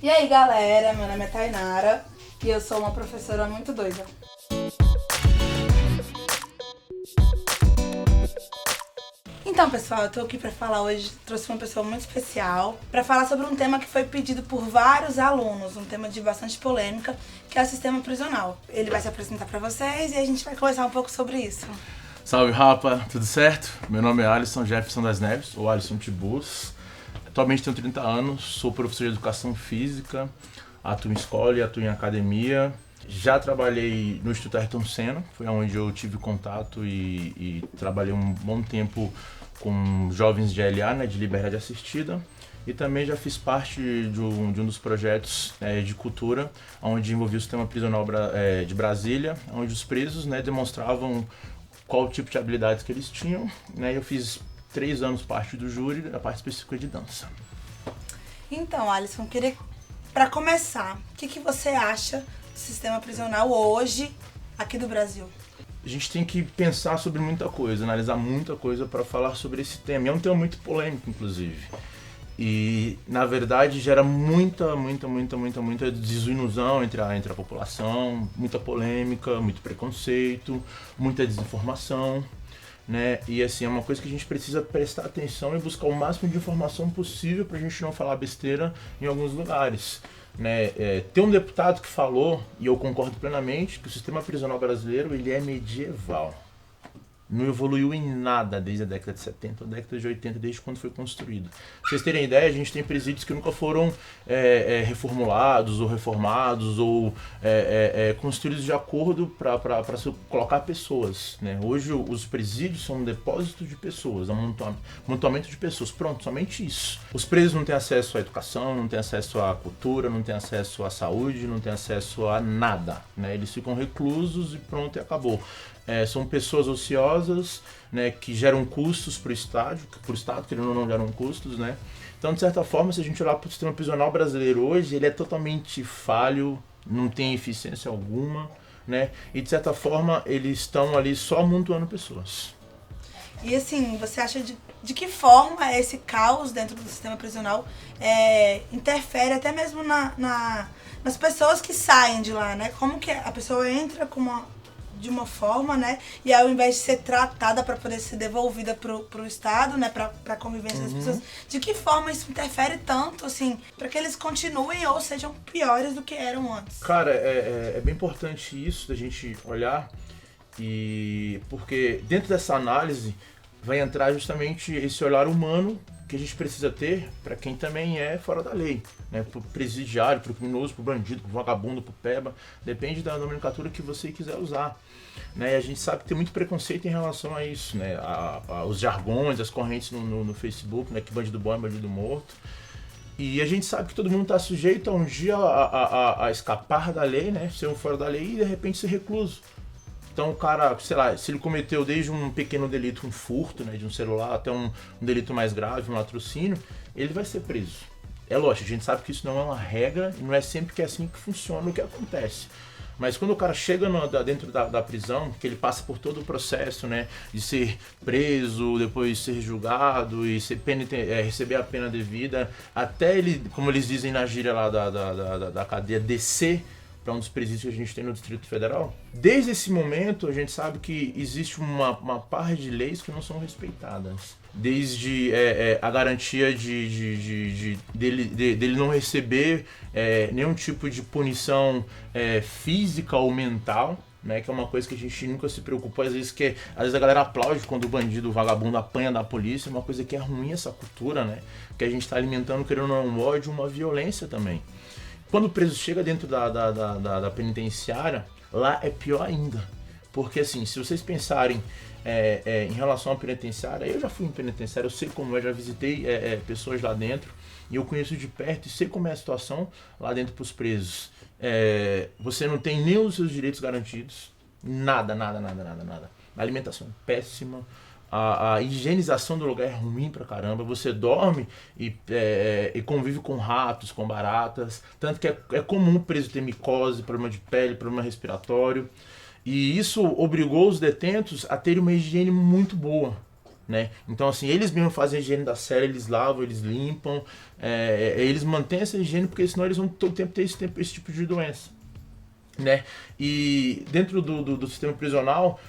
E aí galera, meu nome é Tainara e eu sou uma professora muito doida. Então pessoal, eu tô aqui pra falar hoje, trouxe uma pessoa muito especial pra falar sobre um tema que foi pedido por vários alunos, um tema de bastante polêmica, que é o sistema prisional. Ele vai se apresentar pra vocês e a gente vai conversar um pouco sobre isso. Salve rapa, tudo certo? Meu nome é Alisson Jefferson das Neves, ou Alisson Tibus. Atualmente tenho 30 anos, sou professor de educação física, atuo em escola e atuo em academia. Já trabalhei no Instituto Ayrton Senna, foi onde eu tive contato e trabalhei um bom tempo com jovens de LA, né, de liberdade assistida. E também já fiz parte de um dos projetos de cultura, onde envolvia o sistema prisional de Brasília, onde os presos, né, demonstravam qual tipo de habilidades que eles tinham, né? Eu fiz 3 anos parte do júri, da parte específica de dança. Então, Alisson, queria, pra começar, o que você acha do sistema prisional hoje aqui do Brasil? A gente tem que pensar sobre muita coisa, analisar muita coisa para falar sobre esse tema. É um tema muito polêmico, inclusive. E, na verdade, gera muita desilusão entre a população, muita polêmica, muito preconceito, muita desinformação, né? E, assim, é uma coisa que a gente precisa prestar atenção e buscar o máximo de informação possível para a gente não falar besteira em alguns lugares, né? Tem um deputado que falou, e eu concordo plenamente, que o sistema prisional brasileiro ele é medieval. Não evoluiu em nada desde a década de 70 ou década de 80, desde quando foi construído. Pra vocês terem ideia, a gente tem presídios que nunca foram reformulados ou reformados ou construídos de acordo para se colocar pessoas, né? Hoje os presídios são um depósito de pessoas, amontoamento de pessoas. Pronto, somente isso. Os presos não têm acesso à educação, não têm acesso à cultura, não têm acesso à saúde, não têm acesso a nada, né? Eles ficam reclusos e pronto, e acabou. São pessoas ociosas, né, que geram custos para o Estado, querendo ou não geram custos, né? Então, de certa forma, se a gente olhar para o sistema prisional brasileiro hoje, ele é totalmente falho, não tem eficiência alguma, né? E, de certa forma, eles estão ali só amontoando pessoas. E assim, você acha de que forma esse caos dentro do sistema prisional interfere até mesmo nas pessoas que saem de lá, né? Como que a pessoa entra de uma forma, né? E ao invés de ser tratada para poder ser devolvida pro Estado, né? Pra convivência das pessoas, de que forma isso interfere tanto, assim, para que eles continuem ou sejam piores do que eram antes? Cara, é bem importante isso da gente olhar, porque dentro dessa análise vai entrar justamente esse olhar humano que a gente precisa ter para quem também é fora da lei, né? Pro presidiário, pro criminoso, pro bandido, pro vagabundo, pro peba, depende da nomenclatura que você quiser usar, né? E a gente sabe que tem muito preconceito em relação a isso, né? Os jargões, as correntes no Facebook, né? Que bandido bom é bandido morto. E a gente sabe que todo mundo está sujeito a um dia a escapar da lei, né? Ser um fora da lei e de repente ser recluso. Então o cara, sei lá, se ele cometeu desde um pequeno delito, um furto, né, de um celular, até um delito mais grave, um latrocínio, ele vai ser preso. É lógico, a gente sabe que isso não é uma regra, não é sempre que é assim que funciona o que acontece. Mas quando o cara chega dentro da prisão, que ele passa por todo o processo, né, de ser preso, depois ser julgado e receber a pena devida, até ele, como eles dizem na gíria lá da cadeia, descer para um dos presídios que a gente tem no Distrito Federal, desde esse momento a gente sabe que existe uma par de leis que não são respeitadas. Desde a garantia dele não receber nenhum tipo de punição física ou mental, né, que é uma coisa que a gente nunca se preocupou. Às vezes a galera aplaude quando o bandido, o vagabundo apanha da polícia, é uma coisa que é ruim essa cultura, né, que a gente está alimentando, querendo ou não, um ódio, uma violência também. Quando o preso chega dentro da penitenciária, lá é pior ainda. Porque assim, se vocês pensarem em relação à penitenciária, eu já fui em penitenciária, eu sei como é, já visitei pessoas lá dentro, e eu conheço de perto e sei como é a situação lá dentro para os presos. Você não tem nem os seus direitos garantidos, nada. A alimentação é péssima, a higienização do lugar é ruim pra caramba, você dorme e convive com ratos, com baratas, tanto que é comum o preso ter micose, problema de pele, problema respiratório, e isso obrigou os detentos a terem uma higiene muito boa, né? Então, assim, eles mesmos fazem a higiene da cela, eles lavam, eles limpam, eles mantêm essa higiene, porque senão eles vão todo tempo ter esse tipo de doença, né? E dentro do sistema prisional,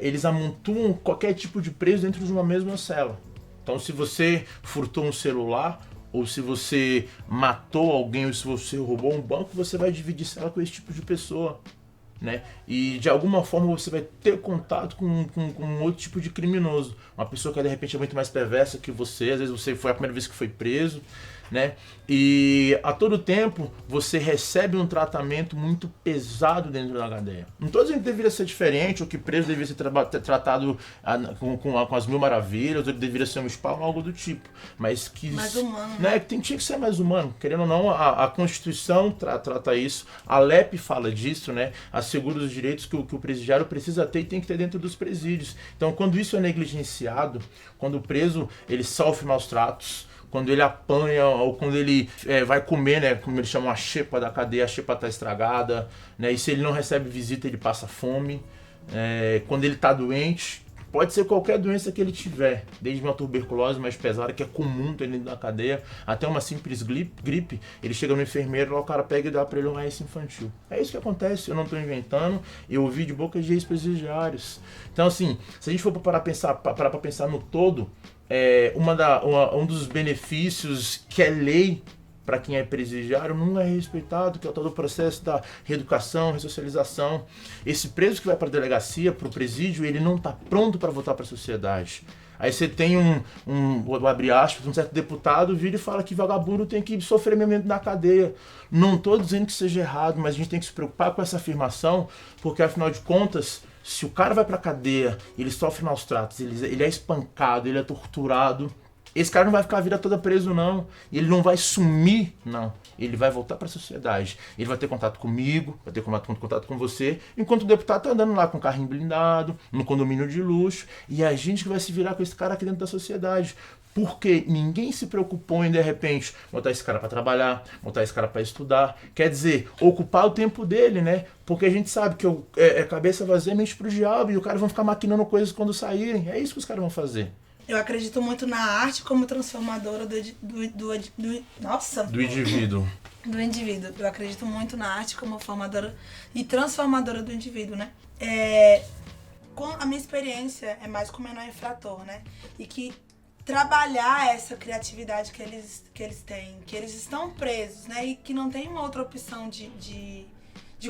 eles amontoam qualquer tipo de preso dentro de uma mesma cela. Então, se você furtou um celular, ou se você matou alguém, ou se você roubou um banco, você vai dividir cela com esse tipo de pessoa, né? E de alguma forma você vai ter contato com outro tipo de criminoso. Uma pessoa que de repente é muito mais perversa que você, às vezes você foi a primeira vez que foi preso, né? E a todo tempo você recebe um tratamento muito pesado dentro da cadeia. Não estou dizendo que deveria ser diferente, ou que preso deveria ser tratado com as mil maravilhas, ou ele deveria ser um spawn, algo do tipo. Mas que mais humano, né? Tinha que ser mais humano. Querendo ou não, a Constituição trata isso, a LEP fala disso, né? Assegura os direitos que o presidiário precisa ter e tem que ter dentro dos presídios. Então, quando isso é negligenciado, quando o preso ele sofre maus tratos, quando ele apanha ou quando ele vai comer, né, como eles chamam a xepa da cadeia, a xepa está estragada, né, e se ele não recebe visita ele passa fome, quando ele está doente, pode ser qualquer doença que ele tiver, desde uma tuberculose mais pesada, que é comum dentro da cadeia, até uma simples gripe, ele chega no enfermeiro, lá o cara pega e dá para ele um AS infantil. É isso que acontece, eu não estou inventando, eu ouvi de boca de ex-presidiários. Então, assim, se a gente for parar para pensar no todo, um dos benefícios que é lei para quem é presidiário não é respeitado, que é o tal do processo da reeducação, ressocialização. Esse preso que vai para a delegacia, para o presídio, ele não está pronto para voltar para a sociedade. Aí você tem vou abrir aspas, um certo deputado vira e fala que vagabundo tem que sofrer mesmo na cadeia. Não estou dizendo que seja errado, mas a gente tem que se preocupar com essa afirmação, porque afinal de contas, se o cara vai pra cadeia, ele sofre maus tratos, ele é espancado, ele é torturado, esse cara não vai ficar a vida toda preso, não. Ele não vai sumir, não. Ele vai voltar para a sociedade. Ele vai ter contato comigo, vai ter contato com você, enquanto o deputado tá andando lá com o carrinho blindado, no condomínio de luxo, e é a gente que vai se virar com esse cara aqui dentro da sociedade. Porque ninguém se preocupou em, de repente, botar esse cara para trabalhar, botar esse cara para estudar. Quer dizer, ocupar o tempo dele, né? Porque a gente sabe que cabeça vazia, mente pro diabo, e o cara vão ficar maquinando coisas quando saírem. É isso que os caras vão fazer. Eu acredito muito na arte como transformadora do indivíduo. Do indivíduo. Eu acredito muito na arte como formadora e transformadora do indivíduo, né? A minha experiência é mais com o menor infrator, né? E que trabalhar essa criatividade que eles têm, que eles estão presos, né? E que não tem uma outra opção de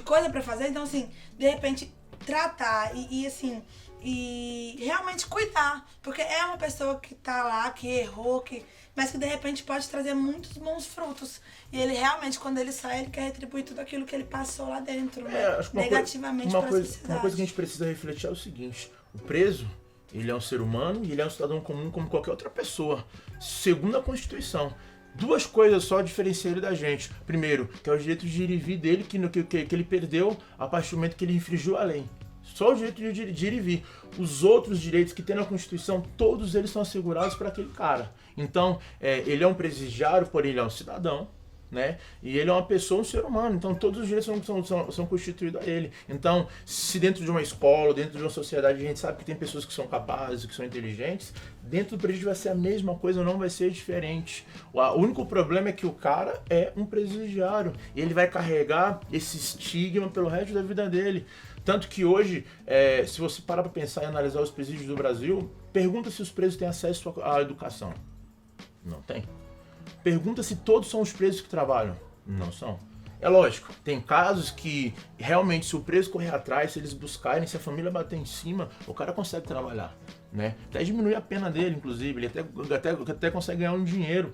coisa pra fazer. Então, assim, de repente, tratar e realmente cuidar, porque é uma pessoa que tá lá, que errou, mas que de repente pode trazer muitos bons frutos. E ele realmente, quando ele sai, ele quer retribuir tudo aquilo que ele passou lá dentro, né? Negativamente para a sociedade. Uma coisa que a gente precisa refletir é o seguinte: o preso, ele é um ser humano e ele é um cidadão comum como qualquer outra pessoa, segundo a Constituição. Duas coisas só diferenciam ele da gente. Primeiro, que é o direito de ir e vir dele, que ele perdeu a partir do momento que ele infringiu a lei. Só o direito de ir e vir. Os outros direitos que tem na Constituição, todos eles são assegurados para aquele cara. Então, ele é um presidiário, porém ele é um cidadão, né? E ele é uma pessoa, um ser humano. Então, todos os direitos são constituídos a ele. Então, se dentro de uma escola, dentro de uma sociedade, a gente sabe que tem pessoas que são capazes, que são inteligentes, dentro do presídio vai ser a mesma coisa, não vai ser diferente. O único problema é que o cara é um presidiário. E ele vai carregar esse estigma pelo resto da vida dele. Tanto que hoje, se você parar para pensar e analisar os presídios do Brasil, pergunta se os presos têm acesso à educação. Não tem. Pergunta se todos são os presos que trabalham. Não são. É lógico, tem casos que realmente, se o preso correr atrás, se eles buscarem, se a família bater em cima, o cara consegue trabalhar, né? Até diminuir a pena dele, inclusive, ele até consegue ganhar um dinheiro.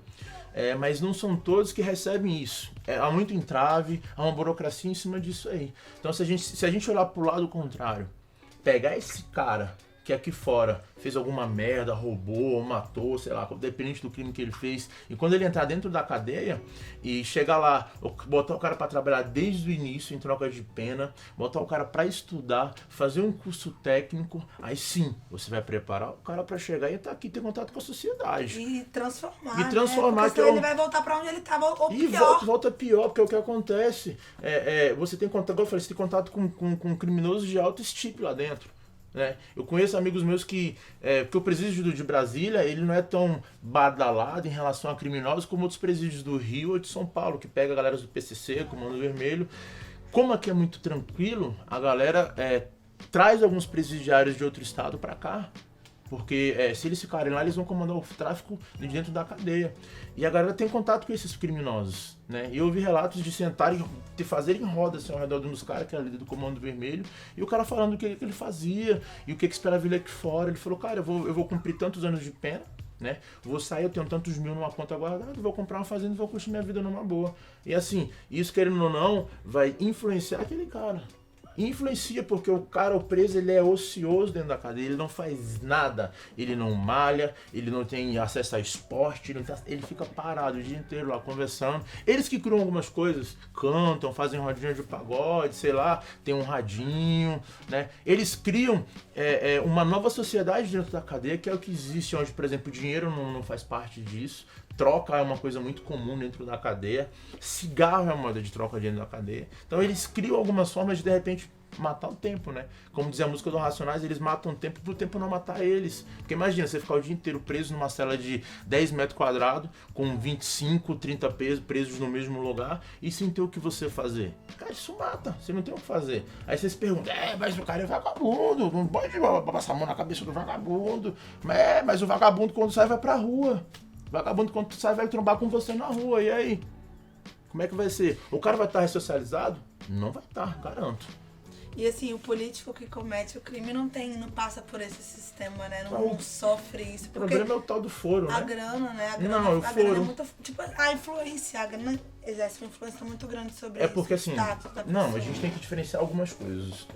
Mas não são todos que recebem isso. Há muito entrave, há uma burocracia em cima disso aí. Então, se a gente olhar pro lado contrário, pegar esse cara que aqui fora fez alguma merda, roubou, matou, sei lá, dependente do crime que ele fez, e quando ele entrar dentro da cadeia e chegar lá, botar o cara para trabalhar desde o início em troca de pena, botar o cara para estudar, fazer um curso técnico, aí sim, você vai preparar o cara para chegar e estar aqui, ter contato com a sociedade. E transformar, né? Porque senão ele vai voltar para onde ele estava, ou e pior. Volta pior, porque é o que acontece. Você tem contato, como eu falei, você tem contato com criminosos de alto estilo lá dentro. né? Eu conheço amigos meus porque o presídio de Brasília, ele não é tão badalado em relação a criminosos como outros presídios do Rio ou de São Paulo, que pega a galera do PCC, Comando Vermelho. Como aqui é muito tranquilo, a galera traz alguns presidiários de outro estado para cá. Porque se eles ficarem lá, eles vão comandar o tráfico de dentro da cadeia. E a galera tem contato com esses criminosos, né? E eu ouvi relatos de sentarem, de fazerem rodas assim, ao redor de um dos caras, que era líder do Comando Vermelho, e o cara falando o que ele fazia, e o que esperava ele aqui fora. Ele falou, cara, eu vou cumprir tantos anos de pena, né? Vou sair, eu tenho tantos mil numa conta guardada, vou comprar uma fazenda e vou curtir minha vida numa boa. E assim, isso querendo ou não, vai influenciar aquele cara. Influencia, porque o cara, o preso, ele é ocioso dentro da cadeia, ele não faz nada, ele não malha, ele não tem acesso a esporte, ele fica parado o dia inteiro lá conversando. Eles que criam algumas coisas, cantam, fazem rodinha de pagode, sei lá, tem um radinho, né? Eles criam uma nova sociedade dentro da cadeia, que é o que existe, onde, por exemplo, o dinheiro não faz parte disso. Troca é uma coisa muito comum dentro da cadeia. Cigarro é uma moeda de troca dentro da cadeia. Então eles criam algumas formas de repente matar o tempo, né? Como dizia a música do Racionais, eles matam o tempo pro tempo não matar eles. Porque imagina, você ficar o dia inteiro preso numa cela de 10 metros quadrados, com 25, 30 presos no mesmo lugar, e sem ter o que você fazer. Cara, isso mata, você não tem o que fazer. Aí você se pergunta, mas o cara é vagabundo, não pode passar a mão na cabeça do vagabundo. Mas o vagabundo quando sai vai pra rua. Vagabundo, quando tu sai, vai trombar com você na rua, e aí? Como é que vai ser? O cara vai estar ressocializado? Não vai estar, garanto. E assim, o político que comete o crime não passa por esse sistema, né? Não sofre isso. O problema é o tal do foro, né? A grana, né? O foro. Grana é muito... Tipo, a influência, a grana exerce uma influência muito grande sobre porque assim, status da não, pessoa. a gente tem que diferenciar algumas coisas.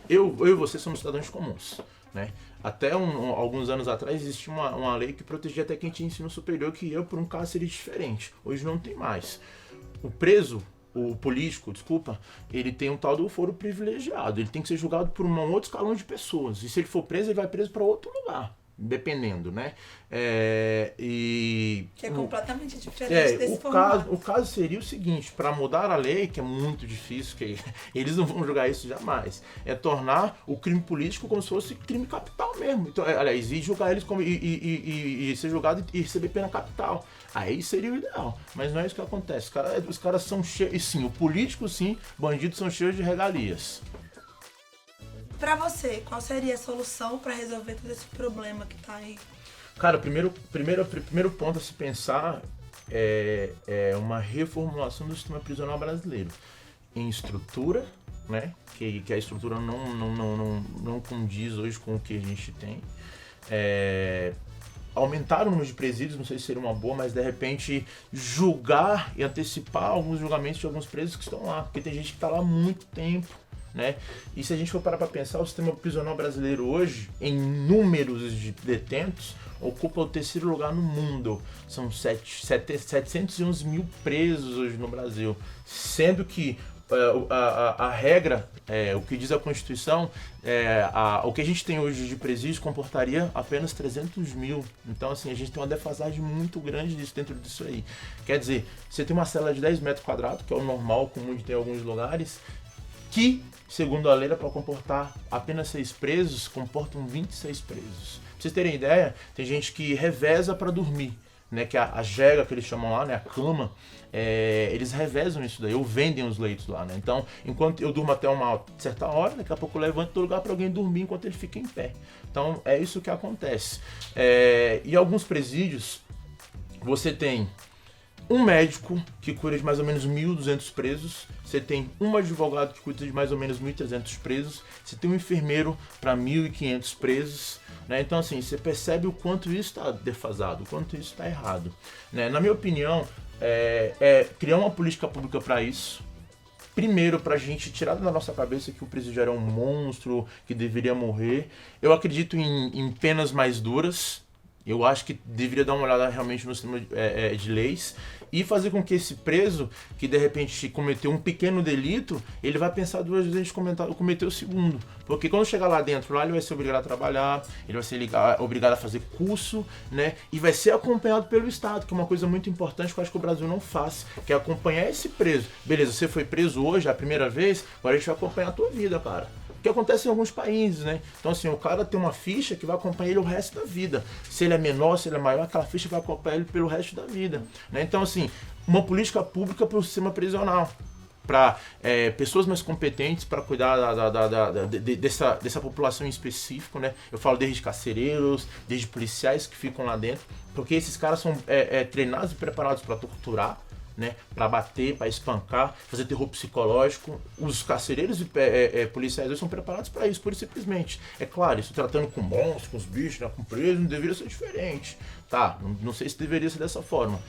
Eu e você somos cidadãos comuns, né? Até alguns anos atrás existia uma lei que protegia até quem tinha ensino superior, que ia por um cárcere diferente. Hoje não tem mais. O político, ele tem um tal do foro privilegiado. Ele tem que ser julgado por um outro escalão de pessoas. E se ele for preso, ele vai preso para outro lugar. Dependendo, né? Que é completamente diferente desse formato. O caso seria o seguinte, para mudar a lei, que é muito difícil, que eles não vão julgar isso jamais, é tornar o crime político como se fosse crime capital mesmo. Então, aliás, e julgar eles como e ser julgado e receber pena capital. Aí seria o ideal, mas não é isso que acontece. Os caras são cheios, e sim, o político sim, bandidos são cheios de regalias. Pra você, qual seria a solução pra resolver todo esse problema que tá aí? Cara, o primeiro ponto a se pensar é uma reformulação do sistema prisional brasileiro. Em estrutura, né? Que a estrutura não condiz hoje com o que a gente tem. Aumentar o número de presídios, não sei se seria uma boa, mas de repente julgar e antecipar alguns julgamentos de alguns presos que estão lá. Porque tem gente que está lá há muito tempo. Né? E se a gente for parar para pensar, o sistema prisional brasileiro hoje, em números de detentos, ocupa o 3º lugar no mundo. São 711 mil presos hoje no Brasil, sendo que a regra, o que diz a Constituição, o que a gente tem hoje de presídio comportaria apenas 300 mil. Então, assim, a gente tem uma defasagem muito grande dentro disso aí. Quer dizer, você tem uma cela de 10 metros quadrados, que é o normal, comum de ter em alguns lugares, que, segundo a lei, para comportar apenas 6 presos, comportam 26 presos. Pra vocês terem ideia, tem gente que reveza para dormir, né? Que a jega que eles chamam lá, né? A cama, eles revezam isso daí, ou vendem os leitos lá, né? Então, enquanto eu durmo até uma certa hora, daqui a pouco eu levanto do lugar para alguém dormir enquanto ele fica em pé. Então, é isso que acontece. E alguns presídios, você tem um médico que cuida de mais ou menos 1.200 presos, você tem um advogado que cuida de mais ou menos 1.300 presos, você tem um enfermeiro para 1.500 presos, né? Então assim, você percebe o quanto isso está defasado, o quanto isso está errado, né? Na minha opinião, criar uma política pública para isso. Primeiro, para a gente tirar da nossa cabeça que o presidiário é um monstro, que deveria morrer. Eu acredito em penas mais duras. Eu acho que deveria dar uma olhada realmente no sistema de leis e fazer com que esse preso, que de repente cometeu um pequeno delito, ele vai pensar 2 vezes antes de cometer o segundo. Porque quando chegar lá dentro, lá ele vai ser obrigado a trabalhar, ele vai ser obrigado a fazer curso, né? E vai ser acompanhado pelo Estado, que é uma coisa muito importante que eu acho que o Brasil não faz, que é acompanhar esse preso. Beleza, você foi preso hoje, a primeira vez, agora a gente vai acompanhar a tua vida, cara. que acontece em alguns países, né? Então assim, o cara tem uma ficha que vai acompanhar ele o resto da vida. Se ele é menor, se ele é maior, aquela ficha vai acompanhar ele pelo resto da vida, né? Então assim, uma política pública para o sistema prisional, para pessoas mais competentes para cuidar dessa população em específico, né? Eu falo desde carcereiros, desde policiais que ficam lá dentro, porque esses caras são treinados e preparados para torturar, né, para bater, para espancar, fazer terror psicológico. Os carcereiros e policiais são preparados para isso, pura e simplesmente. É claro, isso tratando com monstros, com os bichos, né, com presos, não deveria ser diferente. Tá, não sei se deveria ser dessa forma.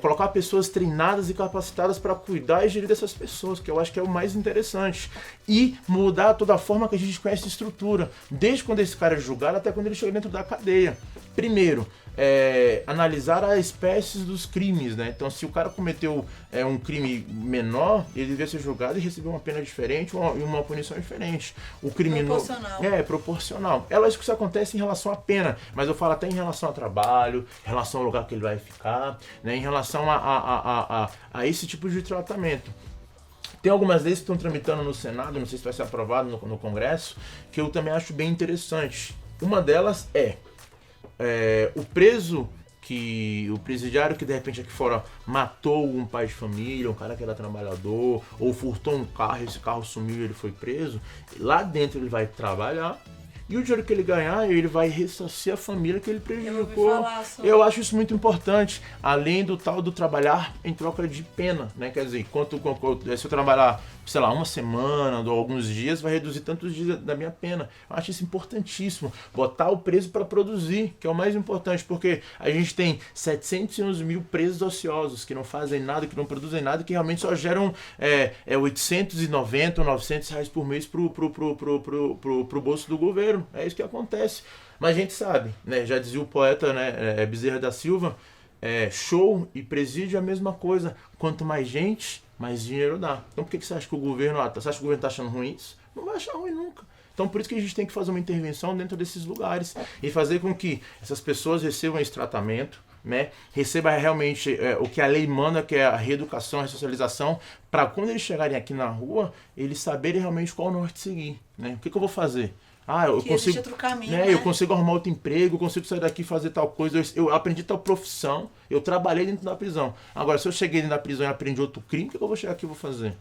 Colocar pessoas treinadas e capacitadas para cuidar e gerir dessas pessoas, que eu acho que é o mais interessante. E mudar toda a forma que a gente conhece a estrutura, desde quando esse cara é julgado até quando ele chega dentro da cadeia. Primeiro, analisar as espécies dos crimes, né? Então, se o cara cometeu um crime menor, ele deveria ser julgado e receber uma pena diferente e uma punição diferente. O criminoso proporcional. Proporcional. É lógico que isso acontece em relação à pena, mas eu falo até em relação ao trabalho, em relação ao lugar que ele vai ficar, né? Em relação a esse tipo de tratamento. Tem algumas leis que estão tramitando no Senado, não sei se vai ser aprovado no Congresso, que eu também acho bem interessante. Uma delas o preso, o presidiário que de repente aqui fora matou um pai de família, um cara que era trabalhador, ou furtou um carro, esse carro sumiu e ele foi preso, lá dentro ele vai trabalhar, e o dinheiro que ele ganhar, ele vai ressarcir a família que ele prejudicou. Eu acho isso muito importante, além do tal do trabalhar em troca de pena, né? Quer dizer, se eu trabalhar, sei lá, uma semana ou alguns dias, vai reduzir tantos dias da minha pena. Eu acho isso importantíssimo. Botar o preso para produzir, que é o mais importante, porque a gente tem 711 mil presos ociosos, que não fazem nada, que não produzem nada, que realmente só geram 890 ou 900 reais por mês pro bolso do governo. É isso que acontece. Mas a gente sabe, né? Já dizia o poeta, né, Bezerra da Silva, show e presídio é a mesma coisa. Quanto mais gente, mais dinheiro dá. Então por que você acha que o governo está achando ruim isso? Não vai achar ruim nunca. Então por isso que a gente tem que fazer uma intervenção dentro desses lugares e fazer com que essas pessoas recebam esse tratamento, né? Receba realmente o que a lei manda, que é a reeducação, a ressocialização, para quando eles chegarem aqui na rua, eles saberem realmente qual norte seguir, né? O que eu vou fazer? Eu consigo, outro caminho, né? Eu consigo arrumar outro emprego, eu consigo sair daqui e fazer tal coisa, eu aprendi tal profissão, eu trabalhei dentro da prisão. Agora, se eu cheguei dentro da prisão e aprendi outro crime, o que eu vou chegar aqui e vou fazer?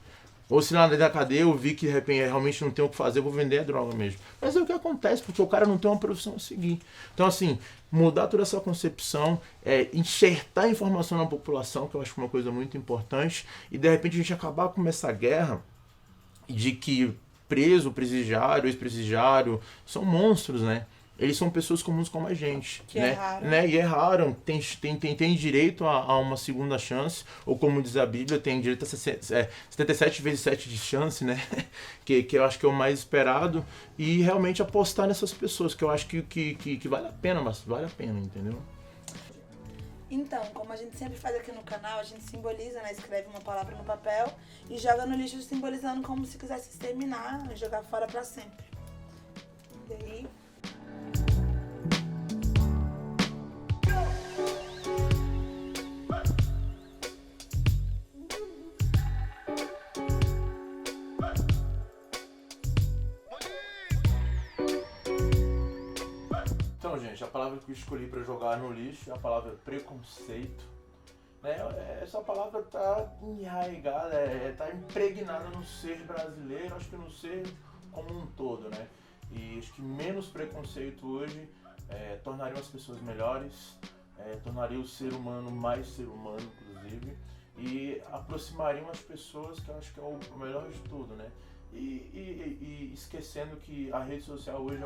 Ou se lá dentro da cadeia eu vi que de repente realmente não tenho o que fazer, eu vou vender a droga mesmo. Mas é o que acontece, porque o cara não tem uma profissão a seguir. Então, assim, mudar toda essa concepção, enxertar a informação na população, que eu acho que é uma coisa muito importante, e de repente a gente acabar com essa guerra de que preso, presidiário, ex-presidiário, são monstros, né? Eles são pessoas comuns como a gente, né? E erraram, tem direito a uma segunda chance, ou como diz a Bíblia, tem direito a 77 vezes 7 de chance, né? que eu acho que é o mais esperado, e realmente apostar nessas pessoas, que eu acho que vale a pena, mas vale a pena, entendeu? Então, como a gente sempre faz aqui no canal, a gente simboliza, né? Escreve uma palavra no papel e joga no lixo, simbolizando como se quisesse exterminar e jogar fora pra sempre. E aí... Então, gente, a palavra que eu escolhi para jogar no lixo é a palavra preconceito. Essa palavra tá enraigada, tá impregnada no ser brasileiro, acho que no ser como um todo, né? E acho que menos preconceito hoje tornaria as pessoas melhores, tornaria o ser humano mais ser humano, inclusive, e aproximariam as pessoas, que eu acho que é o melhor de tudo, né? E esquecendo que a rede social hoje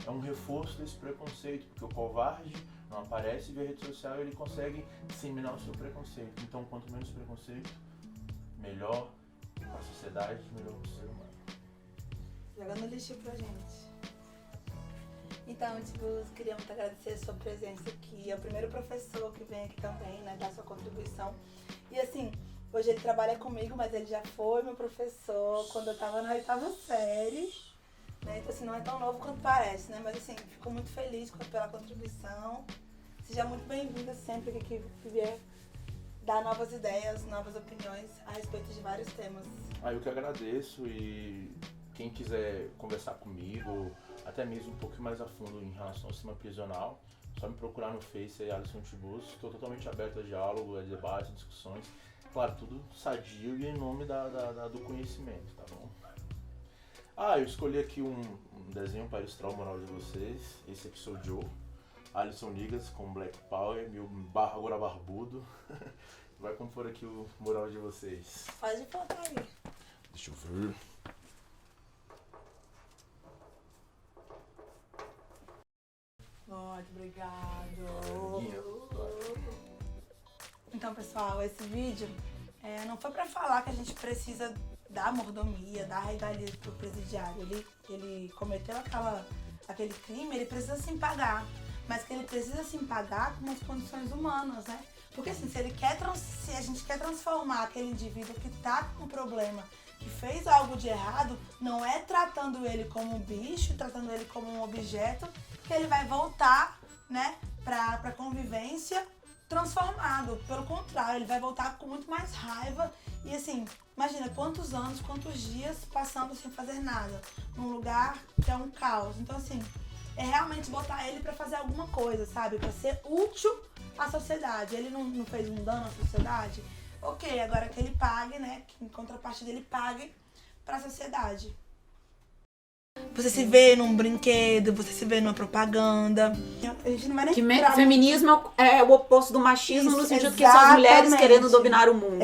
é um reforço desse preconceito, porque o covarde não aparece e via rede social ele consegue disseminar o seu preconceito. Então, quanto menos preconceito, melhor para a sociedade, melhor para o ser humano. Jogando lixo pra gente. Então, queria muito agradecer a sua presença aqui. É o primeiro professor que vem aqui também, né, dar sua contribuição. E assim, hoje ele trabalha comigo, mas ele já foi meu professor quando eu tava na 8ª série. Né? Então, assim, não é tão novo quanto parece, né? Mas, assim, fico muito feliz pela contribuição. Seja muito bem-vinda sempre que vier dar novas ideias, novas opiniões a respeito de vários temas. Eu que agradeço e quem quiser conversar comigo, até mesmo um pouco mais a fundo em relação ao sistema prisional, só me procurar no Face aí, Alisson Tiburcio. Estou totalmente aberto a diálogo, a debate, discussões. Claro, tudo sadio e em nome do conhecimento, tá bom? Eu escolhi aqui um desenho para ilustrar o moral de vocês. Esse aqui sou o Joe, Alisson Ligas com Black Power, meu barra agora barbudo. Vai compor aqui o moral de vocês. Pode botar aí. Deixa eu ver. Muito obrigado. Então, pessoal, esse vídeo não foi pra falar que a gente precisa dar mordomia, dar regalia pro presidiário. Ele cometeu aquele crime, ele precisa se pagar. Mas que ele precisa se pagar com as condições humanas, né? Porque assim, se a gente quer transformar aquele indivíduo que tá com um problema, que fez algo de errado, não é tratando ele como um bicho, tratando ele como um objeto, que ele vai voltar, né, pra convivência transformado. Pelo contrário, ele vai voltar com muito mais raiva. E assim, imagina quantos anos, quantos dias passando sem fazer nada, num lugar que é um caos. Então assim, é realmente botar ele pra fazer alguma coisa, sabe? Pra ser útil à sociedade. Ele não fez um dano à sociedade? Ok, agora que ele pague, né? Que em contrapartida ele pague pra sociedade. Você se vê num brinquedo, você se vê numa propaganda. A gente não vai nem Feminismo é o oposto do machismo, no sentido que são as mulheres querendo dominar o mundo.